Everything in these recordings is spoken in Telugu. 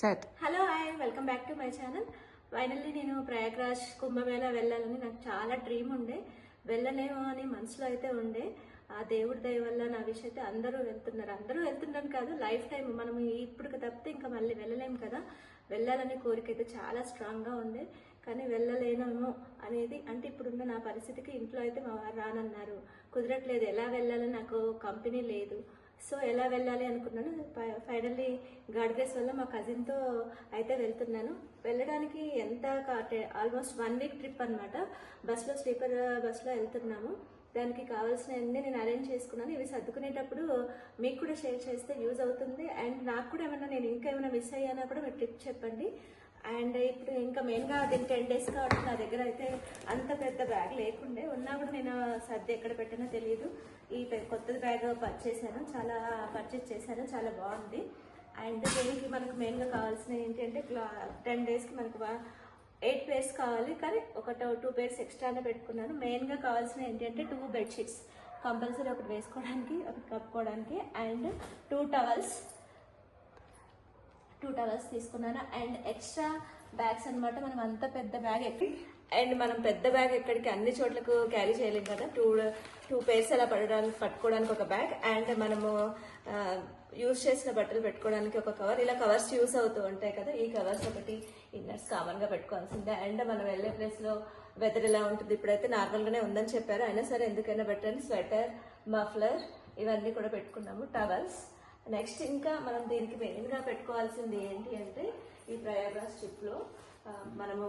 Set. Hello hi, welcome back to my channel. Finally నేను ప్రయాగ్రాజ్ కుంభమేళా వెళ్ళాలని నాకు చాలా డ్రీమ్ ఉండే, వెళ్ళలేమో అని మనసులో అయితే ఉండే. ఆ దేవుడి దయ వల్ల నా విషయం అయితే అందరూ వెళ్తున్నారు కాదు, లైఫ్ టైం మనం ఇప్పుడు తప్పితే ఇంకా మళ్ళీ వెళ్ళలేము కదా. వెళ్ళాలనే కోరిక అయితే చాలా స్ట్రాంగ్గా ఉండే, కానీ వెళ్ళలేనేమో అనేది, అంటే ఇప్పుడున్న నా పరిస్థితికి ఇంట్లో అయితే మా వారు రానన్నారు, కుదరట్లేదు, ఎలా వెళ్ళాలని నాకు కంపెనీ లేదు. సో ఎలా వెళ్ళాలి అనుకున్నాను. ఫైనల్లీ గాడ్ గ్రేస్ వల్ల మా కజిన్తో అయితే వెళ్తున్నాను. వెళ్ళడానికి ఎంత ఆల్మోస్ట్ 1 వీక్ ట్రిప్ అనమాట. బస్లో, స్లీపర్ బస్లో వెళ్తున్నాము. దానికి కావాల్సినవన్నీ నేను అరేంజ్ చేసుకున్నాను. ఇవి సర్దుకునేటప్పుడు మీకు కూడా షేర్ చేస్తే యూజ్ అవుతుంది. అండ్ నాకు కూడా నేను ఇంకా ఏమైనా మిస్ అయ్యానా కూడా మీరు టిప్ చెప్పండి. అండ్ ఇప్పుడు ఇంకా మెయిన్గా దీని 10 days కాబట్టి నా దగ్గర అయితే అంత పెద్ద బ్యాగ్ లేకుండే, ఉన్నా కూడా నేను సర్ది ఎక్కడ పెట్టానో తెలియదు. ఈ కొత్త బ్యాగ్ పర్చేస్ చేశాను, చాలా బాగుంది. అండ్ దీనికి మనకు మెయిన్గా కావాల్సిన ఏంటి అంటే 10 daysకి మనకు 8 pairs కావాలి, కానీ ఒక 2 pairs ఎక్స్ట్రానే పెట్టుకున్నాను. మెయిన్గా కావాల్సిన ఏంటి అంటే 2 bedsheets కంపల్సరీ, ఒకటి వేసుకోవడానికి, ఒకటి కప్పుకోవడానికి, అండ్ 2 towels తీసుకున్నాను. అండ్ ఎక్స్ట్రా బ్యాగ్స్ అనమాట. మనం అంత పెద్ద బ్యాగ్ అండ్ మనం పెద్ద బ్యాగ్ ఎక్కడికి అన్ని చోట్లకు క్యారీ చేయలేం కదా. టూ పేర్స్ అలా పట్టుకోవడానికి ఒక బ్యాగ్, అండ్ మనము యూజ్ చేసిన బట్టలు పెట్టుకోవడానికి ఒక కవర్. ఇలా కవర్స్ యూస్ అవుతూ ఉంటాయి కదా, ఈ కవర్స్ ఒకటి, ఇన్నర్స్ కామన్గా పెట్టుకోవాల్సిందే. అండ్ మనం వెళ్ళే ప్లేస్లో వెదర్ ఎలా ఉంటుంది, ఇప్పుడైతే నార్మల్గానే ఉందని చెప్పారు, అయినా సరే ఎందుకైనా బెటర్ అని స్వెటర్, మఫ్లర్ ఇవన్నీ కూడా పెట్టుకున్నాము, టవల్స్. నెక్స్ట్ ఇంకా మనం దీనికి మెయిన్గా పెట్టుకోవాల్సింది ఏంటి అంటే, ఈ ప్రయాగ్రాజ్ ట్రిప్లో మనము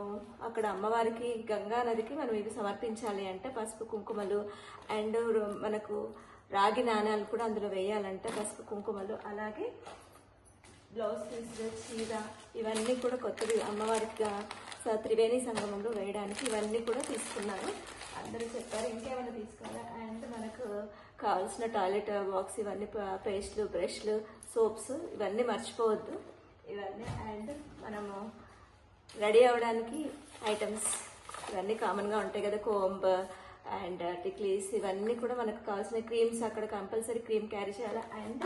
అక్కడ అమ్మవారికి, గంగా నదికి మనం ఇవి సమర్పించాలి అంటే పసుపు కుంకుమలు, అండ్ మనకు రాగి నాణాలు కూడా అందులో వేయాలంటే పసుపు కుంకుమలు, అలాగే బ్లౌజ్ పీస్, చీర, ఇవన్నీ కూడా కొత్తవి అమ్మవారికి త్రివేణి సంగమంలో వేయడానికి ఇవన్నీ కూడా తీసుకున్నాను. అందరూ చెప్పారు ఇంకేమైనా తీసుకోవాలా. అండ్ మనకు కావాల్సిన టాయిలెట్ బాక్స్, ఇవన్నీ పేస్ట్లు, బ్రష్లు, సోప్స్ ఇవన్నీ మర్చిపోవద్దు ఇవన్నీ. అండ్ మనము రెడీ అవ్వడానికి ఐటమ్స్ ఇవన్నీ కామన్గా ఉంటాయి కదా, కోంబ్ అండ్ టిక్లీస్, ఇవన్నీ కూడా మనకు కావాల్సిన క్రీమ్స్, అక్కడ కంపల్సరీ క్రీమ్ క్యారీ చేయాలి. అండ్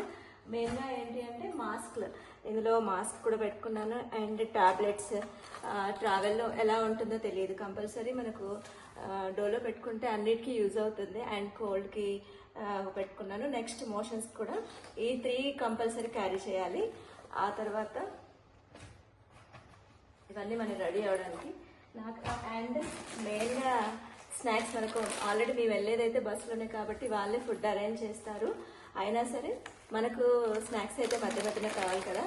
మెయిన్గా ఏంటి అంటే మాస్క్లు, ఇందులో మాస్క్ కూడా పెట్టుకున్నాను. అండ్ టాబ్లెట్స్, ట్రావెల్లో ఎలా ఉంటుందో తెలియదు, కంపల్సరీ మనకు డోలో పెట్టుకుంటే అన్నిటికీ యూజ్ అవుతుంది. అండ్ కోల్డ్కి పెట్టుకున్నాను. నెక్స్ట్ మోషన్స్ కూడా ఈ 3 కంపల్సరీ క్యారీ చేయాలి. ఆ తర్వాత ఇవన్నీ మనం రెడీ అవ్వడానికి నాకు. అండ్ మెయిన్గా స్నాక్స్, మనకు ఆల్రెడీ మేము వెళ్ళేదైతే బస్సులోనే కాబట్టి వాళ్ళే ఫుడ్ అరేంజ్ చేస్తారు, అయినా సరే మనకు స్నాక్స్ అయితే మధ్య మధ్యనే కావాలి కదా,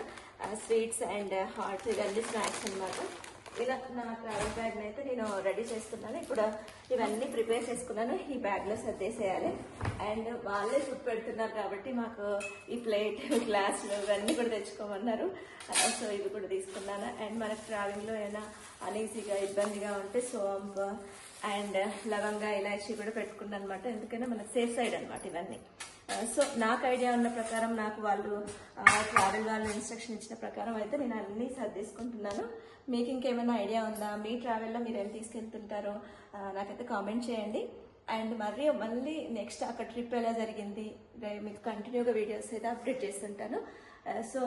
స్వీట్స్ అండ్ హాట్స్, ఇవన్నీ స్నాక్స్ అనమాట. ఇలా నా ట్రావెల్ బ్యాగ్ని అయితే నేను రెడీ చేస్తున్నాను. ఇప్పుడు ఇవన్నీ ప్రిపేర్ చేసుకున్నాను, ఈ బ్యాగ్లో సర్దేసేయాలి. అండ్ వాళ్ళే ఫుడ్ పెడుతున్నారు కాబట్టి మాకు ఈ ప్లేట్, గ్లాసులు ఇవన్నీ కూడా తెచ్చుకోమన్నారు, సో ఇవి కూడా తీసుకున్నాను. అండ్ మనకు ట్రావెలింగ్లో ఏమైనా అనీజీగా, ఇబ్బందిగా ఉంటే సోంపు అండ్ లవంగా, ఇలాచీ కూడా పెట్టుకున్నాను అనమాట, ఎందుకంటే మనకు సేఫ్ సైడ్ అనమాట ఇవన్నీ. సో నాకు ఐడియా ఉన్న ప్రకారం, నాకు వాళ్ళు ట్రావెల్ వాళ్ళు ఇన్స్ట్రక్షన్ ఇచ్చిన ప్రకారం అయితే నేను అన్నీ సర్దేసుకుంటున్నాను. మీకు ఇంకేమైనా ఐడియా ఉందా, మీ ట్రావెల్లో మీరు ఏం తీసుకెళ్తుంటారో నాకైతే కామెంట్ చేయండి. అండ్ మళ్ళీ నెక్స్ట్ అక్కడ ట్రిప్ ఎలా జరిగింది మీకు కంటిన్యూగా వీడియోస్ అయితే అప్డేట్ చేస్తుంటాను. సో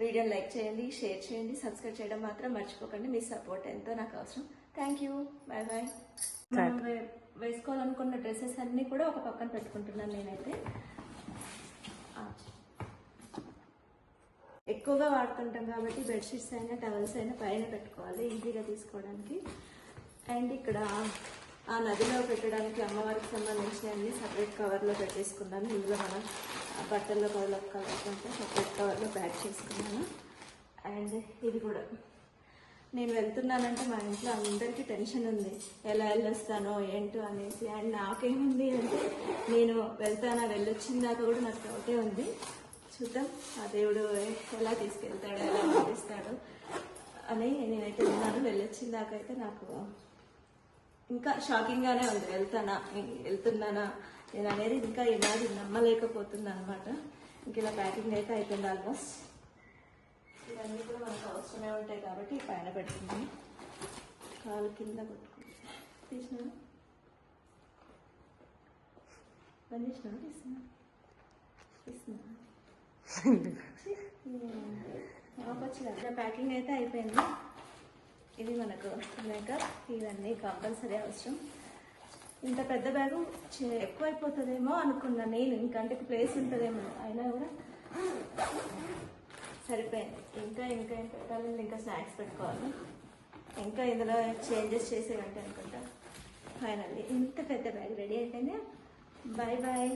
వీడియోని లైక్ చేయండి, షేర్ చేయండి, సబ్స్క్రైబ్ చేయడం మాత్రం మర్చిపోకండి. మీ సపోర్ట్ ఎంతో నాకు అవసరం. Thank you, bye bye. మనం వేసుకోవాలనుకున్న డ్రెస్సెస్ అన్నీ కూడా ఒక పక్కన పెట్టుకుంటున్నాను నేనైతే. ఎక్కువగా వాడుతుంటాం కాబట్టి బెడ్షీట్స్ అయినా టవల్స్ అయినా పైన పెట్టుకోవాలి, ఈజీగా తీసుకోవడానికి. అండ్ ఇక్కడ ఆ నదిలో పెట్టడానికి అమ్మవారికి సంబంధించినవన్నీ సపరేట్ కవర్లో పెట్టేసుకున్నాను. ఇందులో మనం బట్టల్లో కలుపుకుంటే సపరేట్ కవర్లో ప్యాక్ చేసుకున్నాను. అండ్ ఇది కూడా నేను వెళ్తున్నానంటే మా ఇంట్లో అందరికీ టెన్షన్ ఉంది, ఎలా వెళ్ళొస్తానో ఏంటో అనేసి. అండ్ నాకేముంది అంటే, నేను వెళ్ళొచ్చిన దాకా కూడా నాకు డౌటే ఉంది. చూద్దాం ఆ దేవుడు ఎలా తీసుకెళ్తాడు, ఎలా పంపిస్తాడు అని నేనైతే ఉన్నాను. వెళ్ళొచ్చిన దాకా అయితే నాకు ఇంకా షాకింగ్గానే ఉంది, వెళ్తున్నానా నేను అనేది ఇంకా ఇలాది నమ్మలేకపోతున్నా అనమాట. ఇంక ఇలా ప్యాకింగ్ అయితే అయిపోయింది ఆల్మోస్ట్. ఇవన్నీ కూడా మనకు అవసరమే ఉంటాయి కాబట్టి పైన పెడుతున్నాను, కాలు కింద కొట్టుకుంటా. తీసినా తీస్తున్నా వచ్చిన ప్యాకింగ్ అయితే అయిపోయింది. ఇది మనకు మేకప్, ఇవన్నీ కంపల్సరీ అవసరం. ఇంత పెద్ద బ్యాగు ఎక్కువ అయిపోతుందేమో అనుకున్నా నేను, ఇంకంటే ప్లేస్ ఉంటుందేమో, అయినా కూడా సరిపోయింది. ఇంకా ఇంకా ఏం పెట్టాలి, ఇంకా స్నాక్స్ పెట్టుకోవాలి, ఇంకా ఇందులో చేంజెస్ చేసేవంటే అనుకుంటా. ఫైనల్లీ ఇంత పెద్ద బ్యాగ్ రెడీ అయిపోయింది. Bye bye.